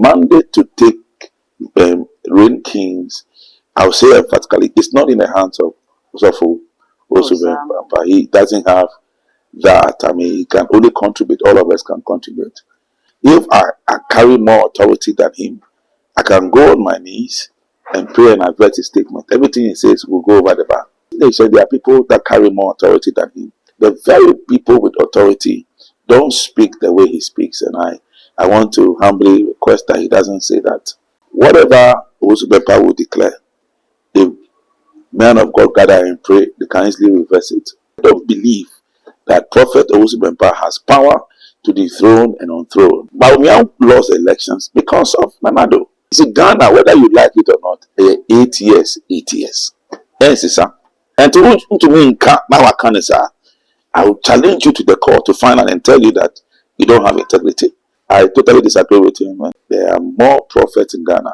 mandate to take reign kings, I would say emphatically, it's not in the hands of Owusu Bempah. He doesn't have that. I mean, he can only contribute. All of us can contribute. If I carry more authority than him, I can go on my knees and pray and avert his statement. Everything he says will go over the bar. They say there are people that carry more authority than him. The very people with authority don't speak the way he speaks. And I want to humbly request that he doesn't say that. Whatever Owusu Bempah will declare, if men of God gather and pray, they can easily reverse it. I don't believe that Prophet Owusu Bempah has power to dethrone and unthrone. Mahama lost elections because of Nanado. See, Ghana, whether you like it or not, 8 years. Yes, sir. And to me, now I will challenge you to the court to find out and tell you that you don't have integrity. I totally disagree with him. There are more prophets in Ghana.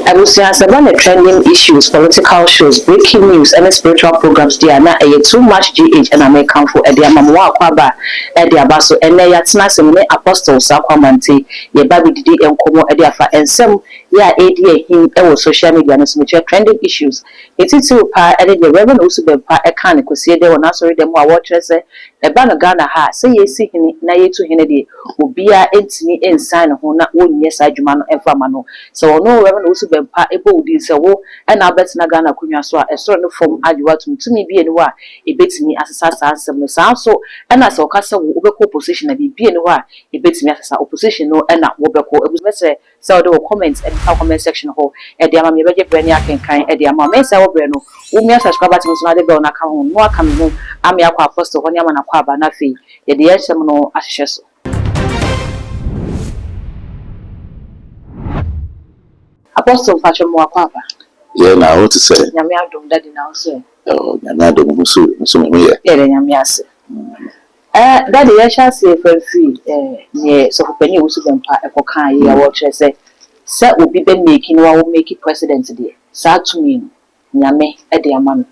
I will say, as about the trending issues, political shows, breaking news, and spiritual programs, they are not too much GH and American for Edia Mamwa Kwaba, Edia Basso, and they are Snassam, apostles, Sakwamante, ye baby Didi and Komo Ediafa, and some, yeah, ADA, him, and social media, and some trending issues. It is to pa, and the Reverend Owusu Bempah, a can, because they were not sorry, them who watchers, a banner Ghana ha, say ye see him, na ye to Hennedy, who be a entity and sign who not one yes, I do man and famano. So no Reverend Owusu Bempah able this wo and I bet na Ghana kunya so a sort of from adjuatum to me be anywhere a bit me as a answer so and as a cassa will position and be anywhere a bit me as opposition no and not wobeko it was better so there were comments and comment section hole at the amami budget brand can kind at the amame sa breno umi subscribe to so na bell na account no coming home am ya kwa apostle when yama na kwa ba na fe ye de yesem no ahye so. Apostle Patrick Mwakwa. Yeah, now I want to say. Nyame adom daddy now say. Oh, Nyame adom musu me here. Yeah, Nyame ase. Daddy ya sha say free ne so for penny Owusu Bempah ekokan ye wo kire say obi be making wa make president there. Sa to me Nyame e de ama no.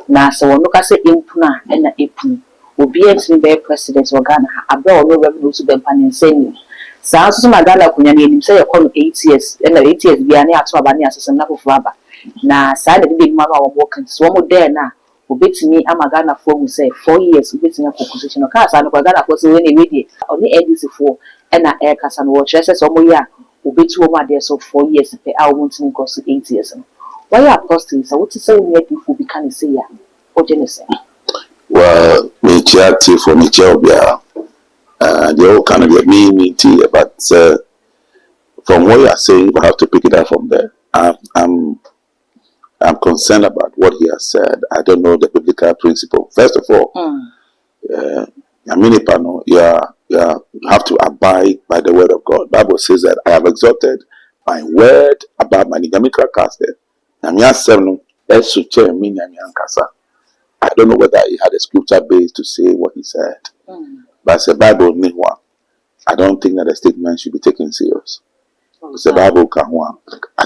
Na se wono ka say empuna e na epunu. Obi entimi be president wa Ghana ha abe wono Reverend Owusu Bempah ne nsani. Sa so magala kunya ne nim say e kono 8 years and 8 years bia ne ato aba ne asesem na fofu aba na sa de be ma wa wo kan so mo there na obetimi amagana for mu say 4 years obetimi position no ka sa no Ghana for say we na media oni NDC for e na e kasa no wo chere say so mo ya obeti wo ma there so 4 years pe a wo ntimi go so 8 years no why apostle so what say we need to be can say ya o jenese well me chat for me chobia the whole kind of me but from what you are saying, I have to pick it up from there. I'm concerned about what he has said. I don't know the biblical principle. First of all, you have to abide by the word of God. Bible says that I have exalted my word about my Nigamika casted. I don't know whether he had a scripture base to say what he said. But the Bible need one. I don't think that the statement should be taken serious. The Bible can one.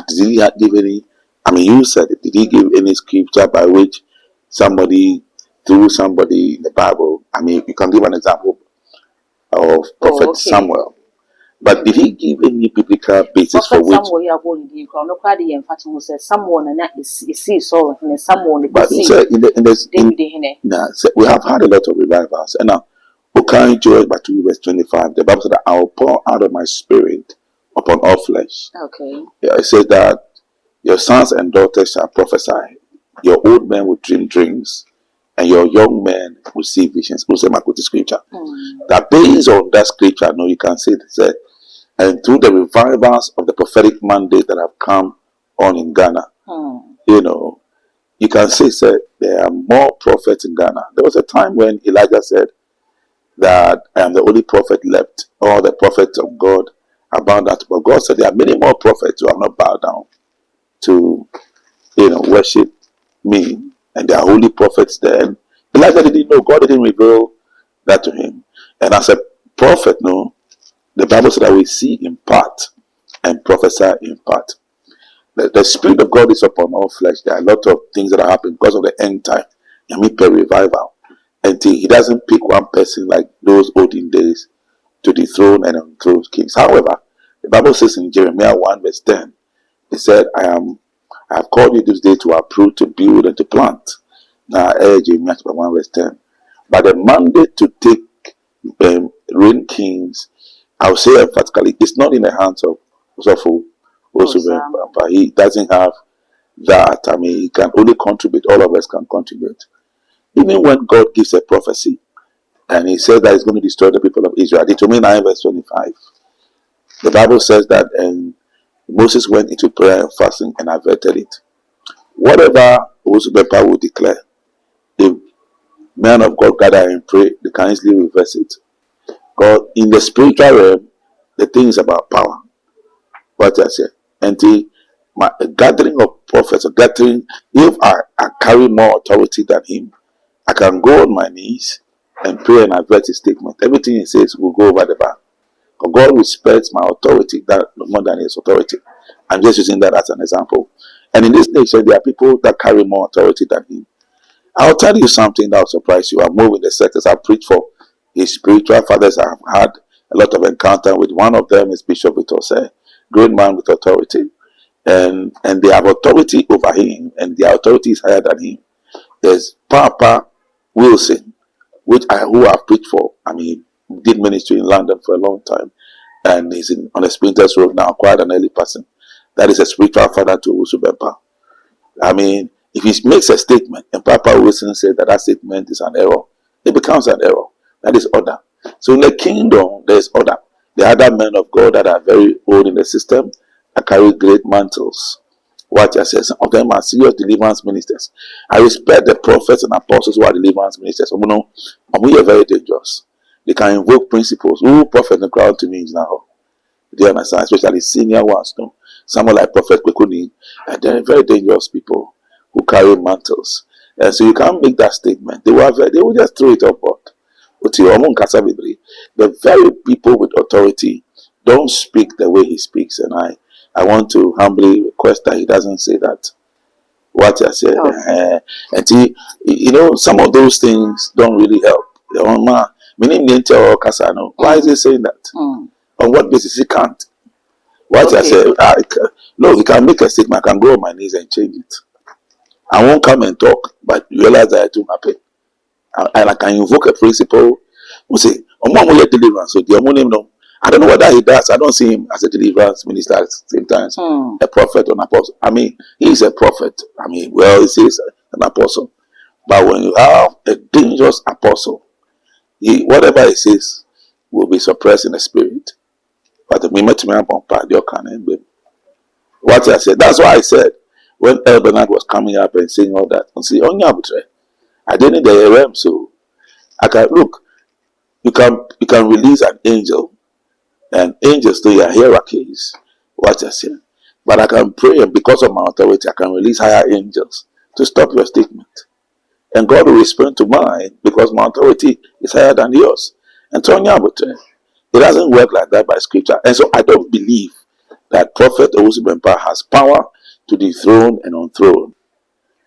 Did he give any? I mean, you said it. Did he give any scripture by which somebody, through somebody in the Bible? I mean, you can give an example of Prophet Samuel. But did he give any biblical basis for which? But we have had a lot of revivals, and now. Okai Joel 2 verse 25. The Bible said that I will pour out of my spirit upon all flesh. Okay. Yeah, it says that your sons and daughters shall prophesy, your old men will dream dreams, and your young men will see visions. Also, my good scripture. That based on that scripture, no, you can say that, and through the revivals of the prophetic mandate that have come on in Ghana, you know, you can say there are more prophets in Ghana. There was a time when Elijah said that I am the only prophet left. All the prophets of God are bound down. But God said there are many more prophets who have not bowed down to, worship me. And there are holy prophets there. And Elijah didn't know. God didn't reveal that to him. And as a prophet, no, the Bible said that we see in part and prophesy in part. The Spirit of God is upon all flesh. There are a lot of things that are happening because of the end time. Yami revival. And he doesn't pick one person like those olden days to dethrone and unthrone kings. However, the Bible says in Jeremiah 1 verse 10, it said, I have called you this day to uproot, to build, and to plant. Now, Jeremiah 1 verse 10. But the mandate to take reign kings, I would say emphatically, it's not in the hands of Owusu Bempah. He doesn't have that. I mean, he can only contribute. All of us can contribute. Even when God gives a prophecy, and he says that he's going to destroy the people of Israel, Deuteronomy 9 verse 25, the Bible says that Moses went into prayer and fasting and averted it. Whatever Owusu Bempah will declare, if men of God gather and pray, they can easily reverse it. God, in the spiritual realm, the thing is about power. What I said. And a gathering of prophets, a gathering, if I carry more authority than him, I can go on my knees and pray and avert his statement. Everything he says will go over the bar. But God respects my authority more than his authority. I'm just using that as an example. And in this nation, there are people that carry more authority than him. I'll tell you something that will surprise you. I move in the sectors. I preach for his spiritual fathers. I've had a lot of encounter with. One of them is Bishop Vitose, great man with authority. And they have authority over him, and their authority is higher than him. There's Papa Wilson, who I've preached for. I mean, did ministry in London for a long time, and he's on a Sprinters Road now, quite an early person. That is a spiritual father to Owusu Bempah. I mean, if he makes a statement and Papa Wilson says that statement is an error, it becomes an error. That is order. So in the kingdom, there is order. The other men of God that are very old in the system that carry great mantles. What I say, some of them are serious deliverance ministers. I respect the prophets and apostles who are deliverance ministers. We are very dangerous. They can invoke principles. Who prophet in the crowd to me is now? Do you understand? Especially senior ones. No? Someone like Prophet Kwekuni, and they're very dangerous people who carry mantles. And so you can't make that statement. They will just throw it up. The very people with authority don't speak the way he speaks. And I want to humbly request that he doesn't say that. What I said. And some of those things don't really help. Why is he saying that? On what basis? He can't. What I said, no, he can make a statement. I can go on my knees and change it. I won't come and talk, but realize that it won't happen. And I can invoke a principle. We say, deliverance. So I don't know what he does. I don't see him as a deliverance minister at the same time. A prophet or an apostle. I mean, he's a prophet. I mean, well, he says an apostle. But when you have a dangerous apostle, whatever he says will be suppressed in the spirit. But the moment what I said, that's why I said when El Bernard was coming up and saying all that, I didn't need the realm, so I can look. You can release an angel, and angels to your hierarchies. What I said, but I can pray, and because of my authority, I can release higher angels to stop your statement, and God will respond to mine because my authority is higher than yours. And it doesn't work like that by scripture. And so I don't believe that Prophet Owusu Bempah has power to dethrone and unthrone.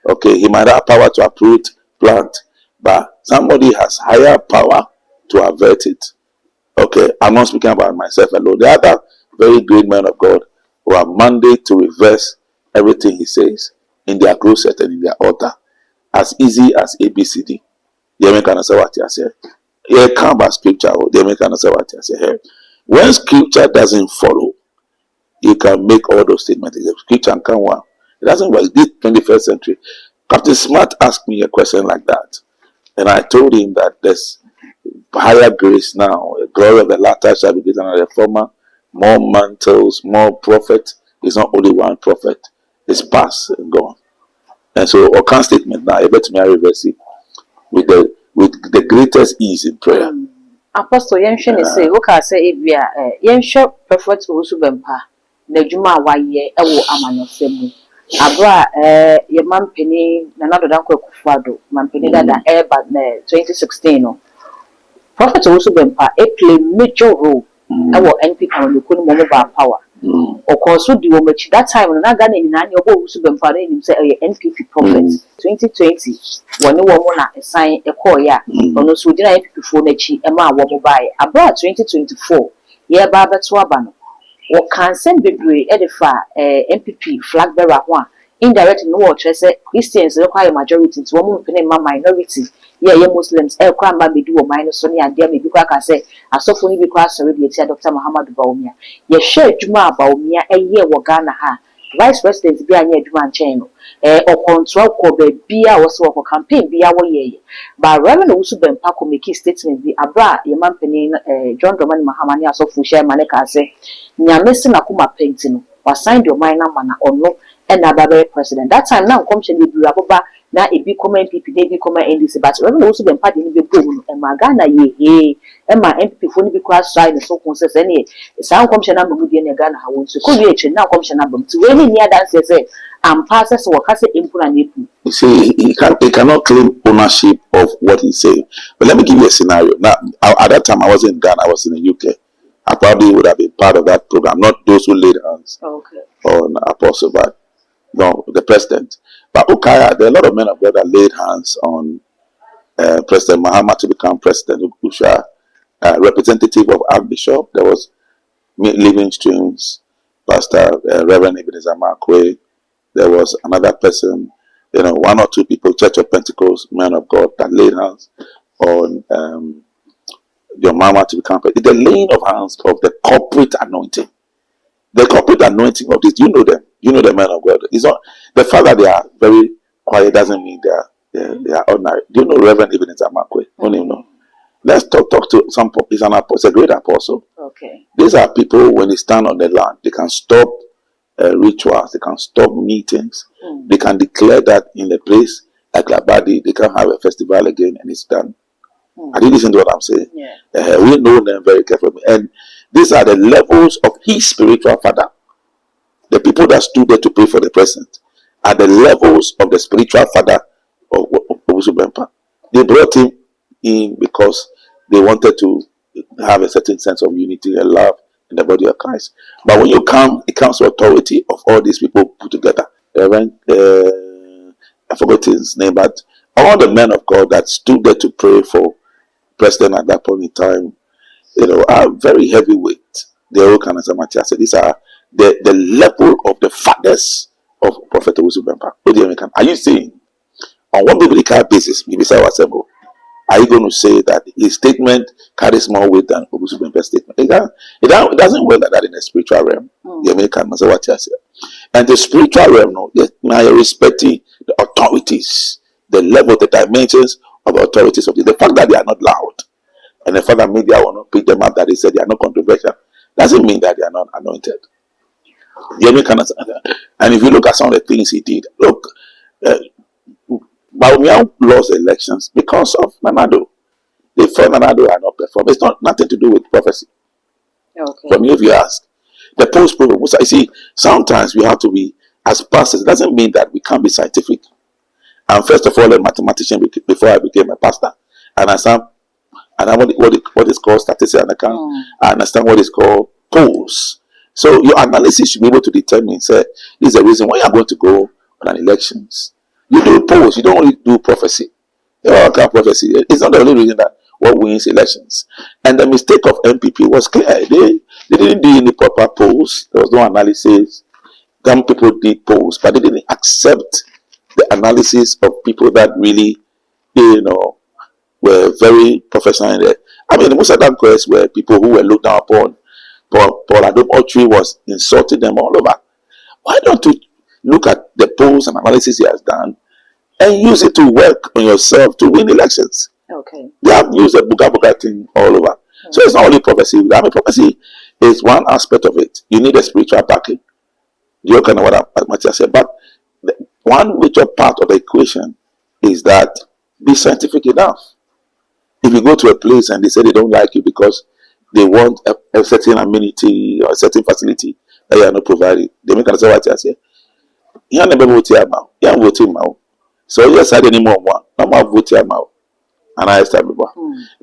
Okay, he might have power to uproot, plant, but somebody has higher power to avert it. Okay, I'm not speaking about myself alone. The other very great men of God who are mandated to reverse everything he says in their closet and in their altar. As easy as ABCD. You can say what I say. It can't be scripture. You can say what I say. When scripture doesn't follow, you can make all those statements. The scripture can one. It doesn't work. This 21st century. Captain Smart asked me a question like that. And I told him that there's higher grace now. The glory of the latter shall be greater than the former. More mantles, more prophet. It's not only one prophet. It's past and gone. And so, our statement now, I bet me I reverse it with the greatest ease in prayer. Apostle, Yenshine say, okay, say, Yensha Prophet Owusu Bempah, the Juma Waye, Ewo Amanyosemu. Abra, your Mampini, another Danko Kufado, Mampini that air but 2016. Prophet Owusu Bempah, play major role. Ewo NP can look on mobile power. Or also the woman that time when I got in an Owusu Bempah himself a NPP prophet 2020 when no one assign a call ya or no so did I before the chi and my woman by about 2024 yeah Baba Twabano or can send Bibri edify MPP flag bearer one indirect no watch say Christians require majority to woman pay my minority yeah Muslims crime baby do minus Sonia and dear me because I can say I saw funny because already Dr. Mahama Baumia ye share Juma Baumia a year Wagana ha Vice President be a near Juman channel or control Kobe Bia was for campaign be our ye but Reverend Owusu Bempah could make his statement be abra your man penny John Roman Mahamania so Fusha Maneka say Nyamesi Nakuma painting was signed your minor manner or no and Ababe president. That time now comes in the Buraboba now it be common people they be common NDC but Reverend Owusu Bempah didn't be boom and Magana ye and my MP for the class side so consensus any sound commission number would be in a Ghana house. Could be now commission number to any near that say and passes or has input and input. You see, he cannot claim ownership of what he said. But let me give you a scenario. Now, at that time, I wasn't in Ghana, I was in the UK. I probably would have been part of that program, not those who laid hands on Apostle, but no, the president. But Ukaya, there are a lot of men of God that laid hands on President Mahama to become president. Usha, representative of Archbishop, there was Living Streams, Pastor Reverend Ebenezer Markwe. There was another person, one or two people, Church of Pentecost, men of God, that laid hands on your mama to become president. The laying of hands of the corporate anointing. The corporate anointing of this, you know them. You know the men of God. It's not the fact that they are very quiet doesn't mean they are ordinary. Do you know Reverend Ebenezer Markwe? Don't even know. Let's talk to some. He's an apostle, a great apostle. Okay. These are people when they stand on the land, they can stop rituals, they can stop meetings, they can declare that in a place like Labadi, they can have a festival again and it's done. Are you listening to what I'm saying? Yeah. We know them very carefully. And these are the levels of his spiritual father. The people that stood there to pray for the president are the levels of the spiritual father of Owusu Bempah. They brought him in because they wanted to have a certain sense of unity and love in the body of Christ. But when you come, it comes to authority of all these people put together. I forgot his name, but all the men of God that stood there to pray for president at that point in time, are very heavyweight. They all kind of said these are the level of the fathers of Prophet Owusu Bempah. Are you saying on one biblical basis, are you going to say that his statement carries more weight than Owusu Bempah's statement? It doesn't work like that in the spiritual realm. The American must say what you say. And the spiritual realm, now you're respecting the authorities, the level, the dimensions of the authorities of the fact that they are not loud, and the fact that media will not pick them up that they said they are not controversial, doesn't mean that they are not anointed. And if you look at some of the things he did, look, Baumia lost elections because of Nanado. They felt Nanado had not performed. It's not nothing to do with prophecy. Okay. From you, if you ask, the post-program, I see, sometimes we have to be, as pastors, it doesn't mean that we can't be scientific. I'm first of all a mathematician before I became a pastor. And I know what is called statistics and account. I understand what is called polls. So your analysis should be able to determine, say, this is the reason why you're going to go on an elections. You do polls, you don't only do prophecy. All kind of prophecy. It's not the only reason that what wins elections. And the mistake of MPP was clear. They didn't do any proper polls. There was no analysis. Some people did polls, but they didn't accept the analysis of people that really, were very professional in it. I mean, most of them were people who were looked down upon. Paul Adom Otri was insulting them all over. Why don't you look at the polls and analysis he has done and use it to work on yourself to win elections? Okay. They have used the buga thing all over. So it's not only prophecy. I mean, prophecy is one aspect of it. You need a spiritual backing. You know what Matthias said. But one major part of the equation is that be scientific enough. If you go to a place and they say they don't like you because they want a certain amenity or a certain facility that you are not providing, they make an answer what I say. You never vote here now. You are voting now. So you decide anymore one. I'm not voting now. And I start before.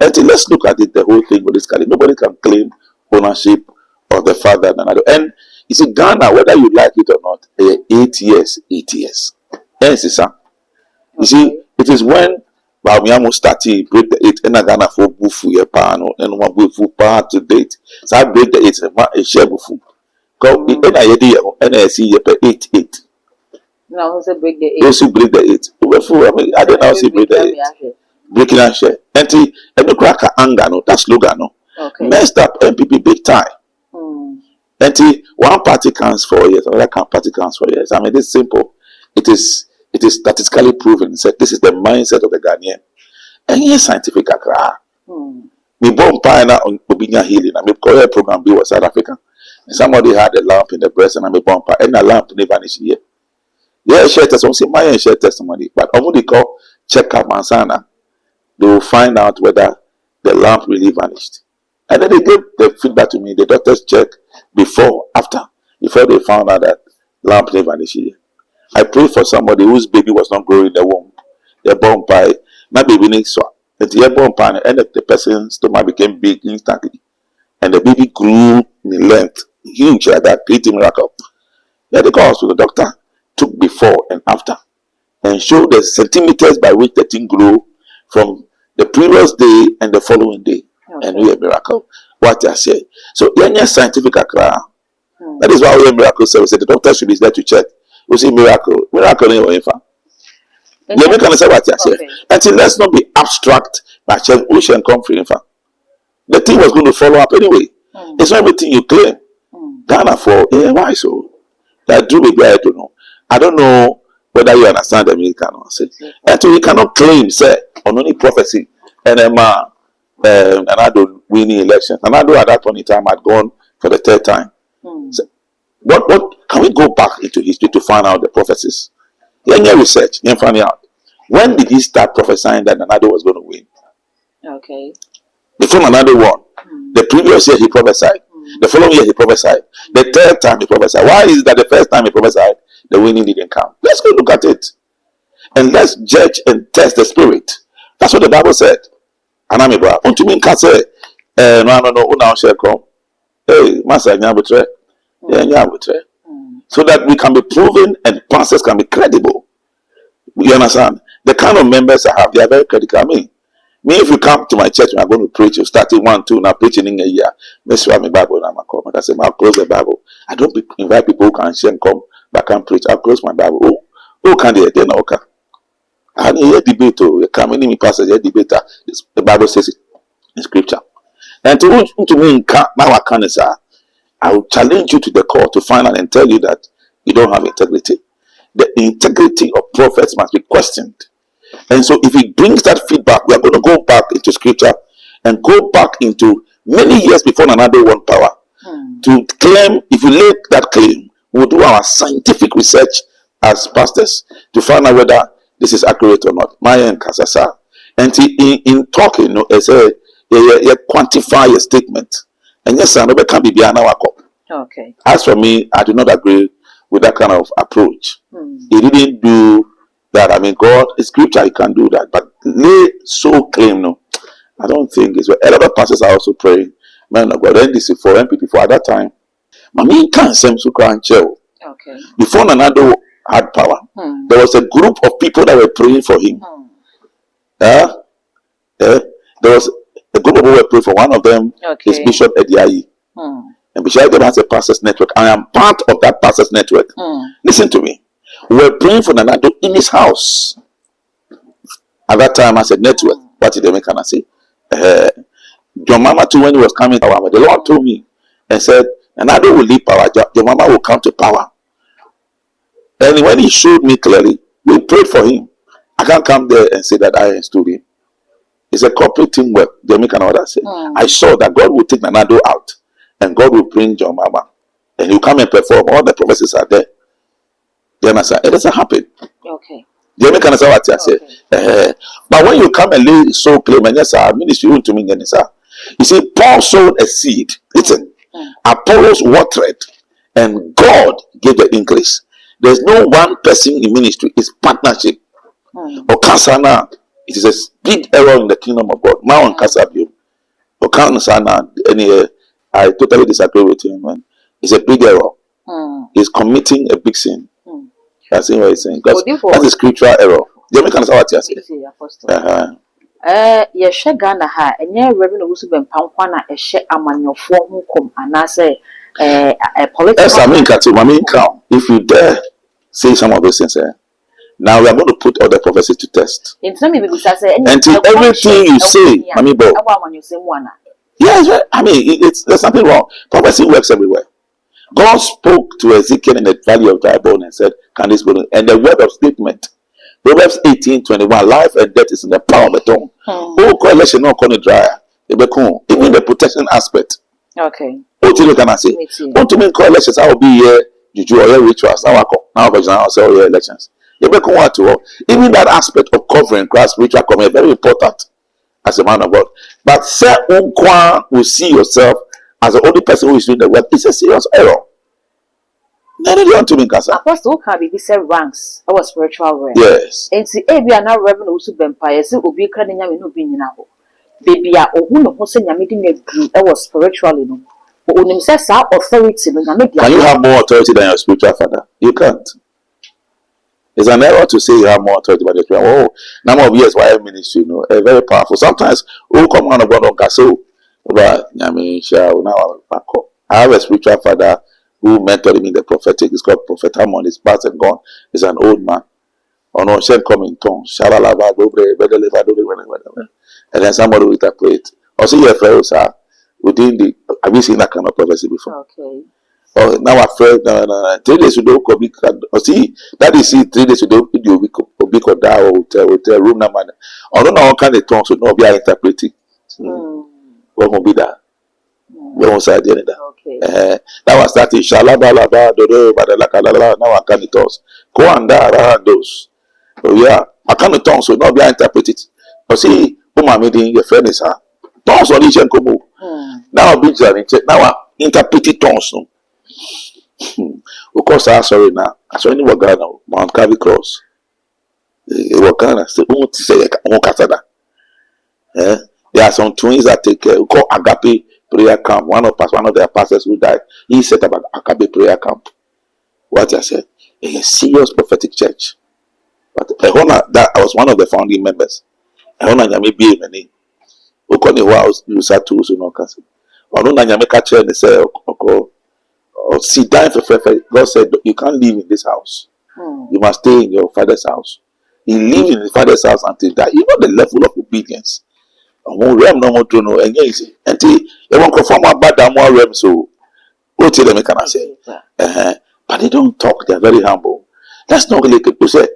And let's look at it, the whole thing with this guy. Nobody can claim ownership of the father and another. And You see, Ghana, whether you like it or not, 8 years, 8 years. Yes, sir. You see, it is when Mahama started break the 8 and Ghana for bufu ye pano and one bufu pa to date. So I break the 8 a share bufu. Go and I idea and I see ye per 8. Now who's a break the 8? Those who break the 8. I mean, I don't know how to break the 8. Breaking and share. And the cracker anger no, that's slogan no. Messed up MPP big time. And one party counts 4 years, another party counts 4 years. I mean, it's simple. It is statistically proven. This is the mindset of the Ghanaian. And yes, scientific akra. We born pioneer on Obinya healing. I mean, Korea program B was South Africa. And somebody had a lamp in the breast, and I mean, born and a lamp never vanished here. Yeah, share testimony. Say my share testimony, but only call check up Mansana. They will find out whether the lamp really vanished. And then they gave the feedback to me. The doctors checked before they found out that lamp never vanished here. I prayed for somebody whose baby was not growing in the womb. They're born by my baby next so. And the born by and the person's stomach became big instantly. And the baby grew in length, huge like that, creating miracle. Yeah, they called to the doctor, took before and after, and showed the centimeters by which the thing grew from the previous day and the following day. And we a miracle. What I say. So yeah, scientific akra. That is why we have miracle service. The doctor should be there to check. We see miracle in your infant. Yeah, we can say what I say. Until let's not be abstract, but check ocean come free infant. The thing was going to follow up anyway. It's not everything you claim. Ghana for why so? That do maybe I don't know. I don't know whether you understand the American or say. Until you cannot claim, say, on only prophecy and another winning election. Another at that point in time had gone for the 3rd time. So, what can we go back into history to find out the prophecies? In your research, you find out when did he start prophesying that another was going to win? Okay. Before another won. The previous year he prophesied. The following year he prophesied. The 3rd time he prophesied. Why is it that the first time he prophesied, the winning didn't come? Let's go look at it. And let's judge and test the spirit. That's what the Bible said. And I'm about to mean can say no now shall come. Hey, Master Nyabutre. Yeah, Nyabutre. So that we can be proven and pastors can be credible. You understand? The kind of members I have, they are very critical. I mean, if you come to my church and I'm going to preach, you starting 1, 2, now preaching in a year. Make sure my Bible and I'm come. I say, I'll close the Bible. I don't invite people who can share and come, but I can preach. I'll close my Bible. Who can they? They know. Okay. And hear debate. You come in, pastor, hear debate. The Bible says it in scripture. And to me, now I can say, I will challenge you to the court to find out and tell you that you don't have integrity. The integrity of prophets must be questioned. And so if he brings that feedback, we are going to go back into scripture and go back into many years before another one power to claim. If we lay that claim, we'll do our scientific research as pastors to find out whether this is accurate or not. Maya and Kasasa. And in talking, you quantify a statement. And yes, I never can be behind our cup. Okay. As for me, I do not agree with that kind of approach. He didn't do that. I mean, God, in scripture, he can do that. But lay so claim, no, I don't think it's well. A lot of pastors are also praying. Man of God, NDC for MPP for at that time. Mami can't send to cry and chill. Okay. Before Nanado had power, there was a group of people that were praying for him. There was a group of people who were praying for. One of them is Bishop Ediayi. And Bishop Ediayi has a pastors network. I am part of that pastors network. Listen to me. We were praying for Nanado in his house. At that time, I said network. What did they make? And I say, your mama too, when he was coming to power, the Lord told me and said, Nanado will leave power. Your mama will come to power. And when he showed me clearly, we prayed for him. I can't come there and say that I installed him. It's a corporate teamwork. Jamaican order say. I saw that God will take Nanado out and God will bring John Mama and he'll come and perform. All the prophecies are there. You understand? It doesn't happen. Okay. Jamaican understand what I say. But when you come and lay so claim and yes, our ministry won't to me, you see, Paul sowed a seed. Listen, Apollos watered and God gave the increase. There's no one person in ministry. It's partnership. Or Kasana, it is a big error in the kingdom of God. Now on Kasabio. Or Kasana, I totally disagree with him, man. It's a big error. is committing a big sin. That's what he's saying. Because that's a scriptural error. You make understand what you're saying? Yɛhwɛ Ghana ha ɛnyɛ Reverend Owusu Bempah nkwa na ɛhyɛ amanyɔfoɔ ho kom anaasɛ political. I mean, if you dare say some of those things, now we are going to put all the prophecies to test. Until everything you say, yes, I mean, there's something wrong. Prophecy works everywhere. God spoke to Ezekiel in the valley of dry bone and said, "Can this be?" And the word of statement, Proverbs 18:21, life and death is in the power of the tongue. Oh, correlation, not calling dry. Even the protection aspect. Okay. What you can I say? What to mean correlations? I will be here. Did you all rituals? Now I say all your elections. Even that aspect of covering Christ spiritual coming very important as a man of God. But say will see yourself as the only person who is doing the work. It's a serious error. None of you want to mean cancer. Apostle can be said ranks our spiritual realm. Yes. And see, we are now Reverend Owusu Bempah. Yes, will be crying yami no being now. Baby, I who no say yami didn't agree. I was spiritually no. But when you say authority, can you have more authority than your spiritual father? You can't. It's an error to say you have more authority than your spiritual. Oh, number of years why ministry, very powerful. Sometimes who come on about on Kaso, but now I have a spiritual father who mentored me in the prophetic. It's called Prophet Mahama. He's passed and gone. He's an old man. Oh no, she come in tongues. And then somebody will interpret. Also, your friends are within the. Have you seen that kind of prophecy before? Okay. Oh, now I'm afraid. No. 3 days ago, see that is 3 days ago. You be called down hotel room number. I don't know how kind of tongues so no be interpreting. What will be that? What was I doing that? Okay. Now I started shalabalaba dodo badalakala. Now I can't tongues. Go and around those. Oh yeah, I can't tongues so no be interpreted. But see, my meeting your friend is her. Tongues on each and come. Now I be check. Now I interpreted tongues. Of course, I sorry now. I saw anyone Ghana, Mount Calvary Cross. It was Ghana. Say, who to say, there are some twins that take care. We call Agape Prayer Camp. One of their pastors who died, he set up an Agape Prayer Camp. What I said, a serious prophetic church. But that I was one of the founding members. I want to be a name. We call the house you sat to so no cancel. I don't know catch and say, or sit down for God said, you can't live in this house. You must stay in your father's house. He lived in his father's house until that. You know the level of obedience. And won't conform about more rem so what tell them can I say? But they don't talk, they're very humble. That's not really people say.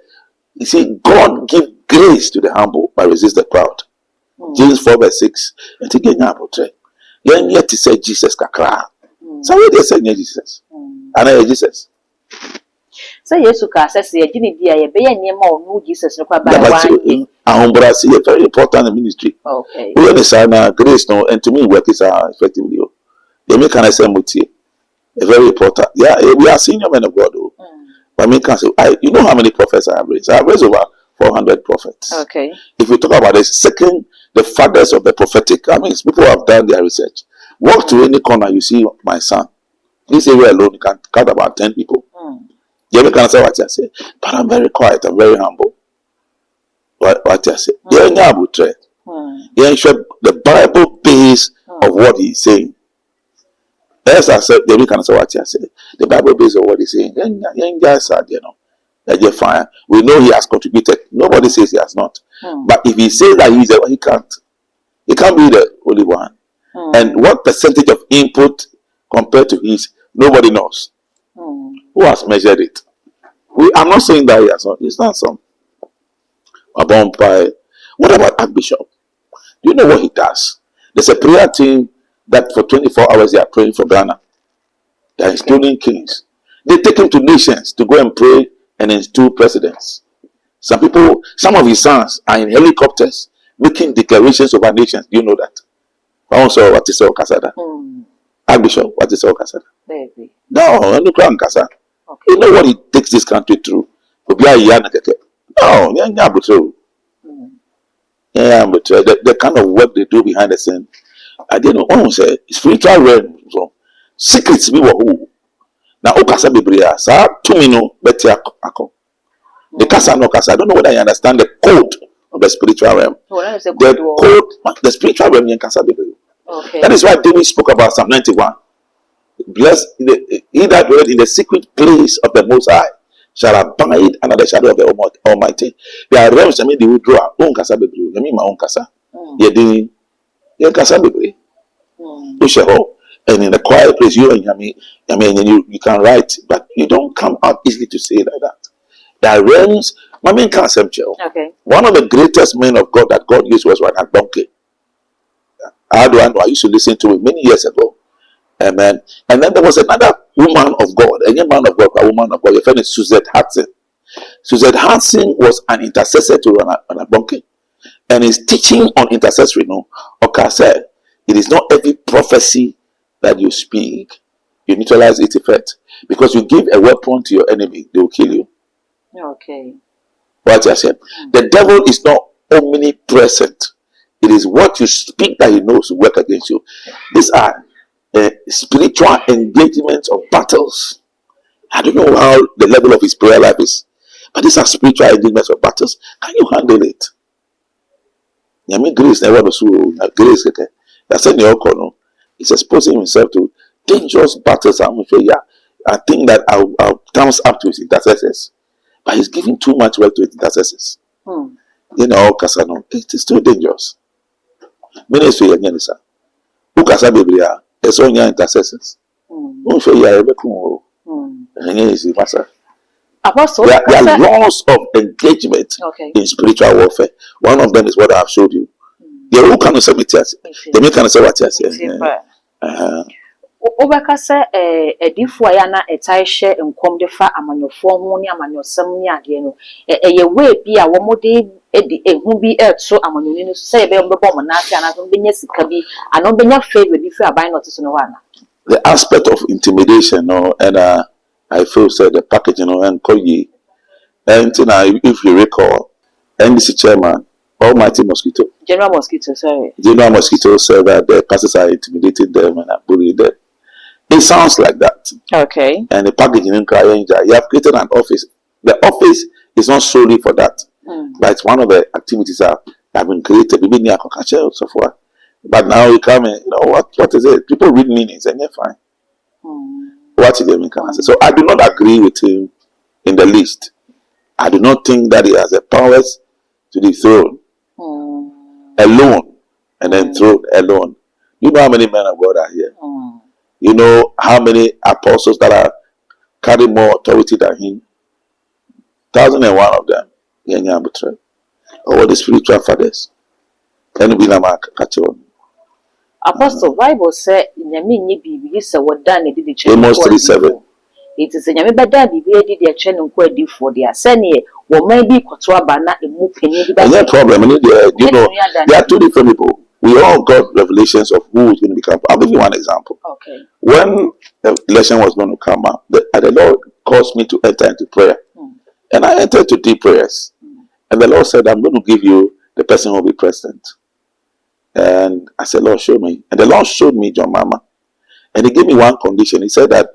You see, God give grace to the humble but resist the proud. James 4:6. And again, you yet to say Jesus kakra. So where they say Jesus? And I Jesus. So yes, says you didn't be a bay near more Jesus required by a very important ministry. Okay. We understand grace no, and to me work is effectively. They make an assembly. Very important. Yeah, we are senior men of God. But me can say, you know how many prophets I have raised? I have raised over 400 prophets. Okay. If you talk about the fathers of the prophetic, I mean, people have done their research. Walk to any corner, you see my son. This area alone, you can count about 10 people. You can say what I say. But I'm very quiet, I'm very humble. What I say. Yeah, the Bible base of what he's saying. As I said, they can say what I say. The Bible base of what he's saying. Young guys are, that you're fine. We know he has contributed. Nobody says he has not. But if he says that he's he can't. He can't be the only one. And what percentage of input compared to his, nobody knows. Who has measured it? I'm not saying that he has not. It's not some. Bempah. What about Archbishop? Do you know what he does? There's a prayer team that for 24 hours they are praying for Ghana. They are installing kings. They take him to nations to go and pray and install presidents. Some of his sons are in helicopters making declarations over nations. Do you know that? Also, what is all Kasada? Archbishop, what is all Kasada? Baby. No, no crown Kasa. You know what he takes this country through? No, the kind of work they do behind the scene. I didn't know. Say spiritual realm. So secrets be who. Now, Okasa Bibria, sa to me no better ako. The kasa no kasa. I don't know whether you understand the code of the spiritual realm. The spiritual realm in kasa Bibria. Okay. That is why David spoke about Psalm 91. Blessed he that dwelleth in the secret place of the Most High shall abide under the shadow of the Almighty. There are realms. I mean, they will draw own kasa Biblia. I mean, my own kasa. Yeah, kasa Biblia. And in a quiet place, you and you can write, but you don't come out easily to say like that. There are realms. My main concept, okay. One of the greatest men of God that God used was Reinhard Bonnke. I used to listen to it many years ago. Amen. And then there was another woman of God, a man of God, a woman of God. Your friend is Suzette Hudson. Suzette Hudson was an intercessor to Reinhard Bonnke. And his teaching on intercessory, okay, said, it is not every prophecy that you speak, you neutralize its effect. Because you give a weapon to your enemy, they will kill you. Okay. What I said. The devil is not omnipresent. It is what you speak that he knows to work against you. These are spiritual engagements of battles. I don't know how the level of his prayer life is, but these are spiritual engagements of battles. Can you handle it? Grace never was grace. That's in your corner. He's exposing himself to dangerous battles. I'm sure, I think that I'll comes up to his intercessors, but he's giving too much work to his intercessors. Kasano, it is too dangerous. Ministry again, sir. Who Kasa Biblia? It's on your intercessors. I'm sure you are able to. Apostle, there are laws of engagement in spiritual warfare. One of them is what I have showed you. The who can say it, the me can say what yes. Obekasa edifo ya na etaihye nkom de fa amanyofo ho ne amanyosam ne ade no ye we bi a wo de edi ehu bi etso amanyoni no say be mbebo mo na ase ana so benya sika bi ano benya favor bi fi aban not so no wana. The aspect of intimidation, and I feel said the package, and call ye. And if you recall, NDC chairman, Almighty Mosquito. General Mosquito, sorry. General Mosquito said that the pastors are intimidating them and are bullying them. It sounds like that. Okay. And the packaging in Crying, you have created an office. The office is not solely for that, but it's one of the activities that have been created. Maybe near Kokache or so forth. But now you come in, what is it? People read meanings and they're fine. What is it? So I do not agree with him in the least. I do not think that he has the powers to dethrone alone and then throne alone. You know how many men of God are here? You know how many apostles that are carrying more authority than him? 1,001 of them. Or the spiritual fathers. Apostle Bible said nyame nyi bibi se woda na di che Amos 3:7. It is nyame beda bibi edi de che nko adifo de asane wo man bi koto aba na emu penye bi ba. No problem. There are two different people. We all got revelations of who is going to become. I'll give you one example. Okay. When the election was going to come up, the Lord caused me to enter into prayer. And I entered into deep prayers. And the Lord said, I'm going to give you the person who will be president. And I said, Lord, show me. And the Lord showed me John Mahama. And he gave me one condition. He said that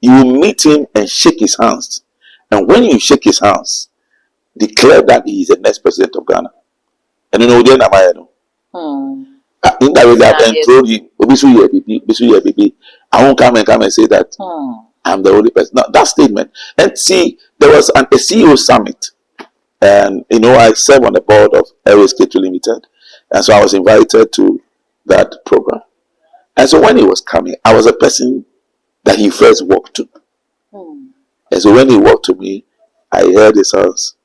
you will meet him and shake his hands. And when you shake his hands, declare that he is the next president of Ghana. And you know, then in that way, I've told him, I won't come and say that I'm the only person. Now, that statement. And see, there was a CEO summit. And, I serve on the board of Airways K2 Limited. And so I was invited to that program. And so when he was coming, I was a person that he first walked to. And so when he walked to me, I heard his hands.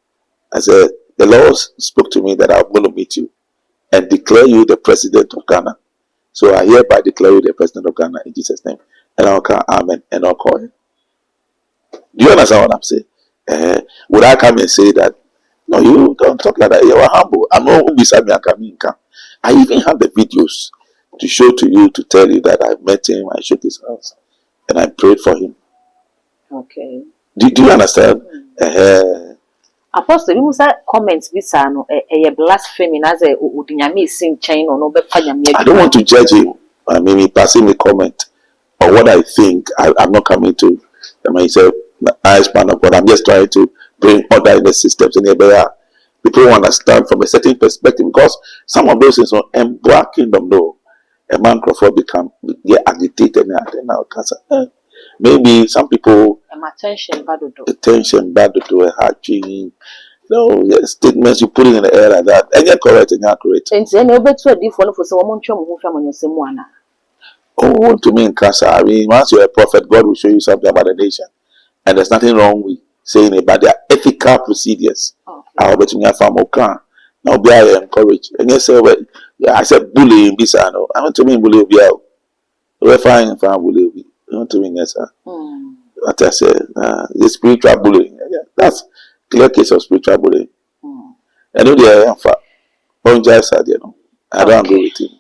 I said, the Lord spoke to me that I'm going to meet you and declare you the president of Ghana. So I hereby declare you the president of Ghana in Jesus' name. And I'll call Amen and I'll call him. Do you understand what I'm saying? Would I come and say that? No, you don't talk like that. You are humble. I'm not beside me. I even have the videos to show to you, to tell you that I met him, I shook his hands, and I prayed for him. Okay. Do you understand? Apostle, you must comments bisano a blasphemy as a udinyami sing chain or no befanyami. I don't want to judge him. Maybe passing a comment on what I think. I'm not coming to I mean, it's the eyes man of God. I'm just trying to bring order in the systems in the people who understand from a certain perspective, because some of those things on Mbwa kingdom though, a man Crawford get agitated and then now maybe some people attention bad to a hard thing. No, yes, statements you put in the air like that, and you're correct and accurate. Oh, to me in Casa, I mean, once you're a prophet, God will show you something about the nation, and there's nothing wrong with saying about their ethical procedures. I'll bet you farm okay. Now be I encouraged. And yes, sir, I said bullying this I know. I want to mean bully be out. We're fine and farm bully. I want to mean yes, sir. What I said, the spiritual bullying. Yeah, that's clear case of spiritual bullying. I know they are on just side, you know. I don't agree with him.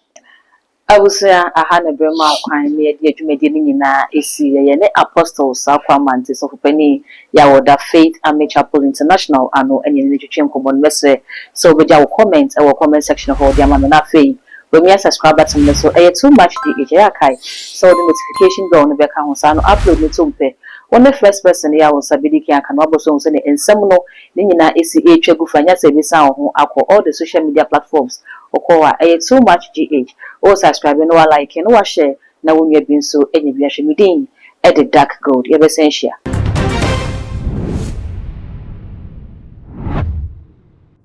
Owusu ahana brema kwan me de adwumadi ni nyina esi ye ne apostles akwamante so fopani ya woda Faith and Chapel International ano enye ne twetwe nkomo mese so beja wo comment e wo comment section ho de amame na fei when you subscribe button me so too much the ya kai so the notification bell no be ka ho sa no upload me tumpe one the first person ya wo sabidi ki aka no aboso so ne ensem no ne nyina esi etwa gufanya se bi sa ho akọ all the social media platforms okowa too much gh o subscribe no like no share na wonwa bi nso enye bi ahwe midin e the dark gold ye be sensia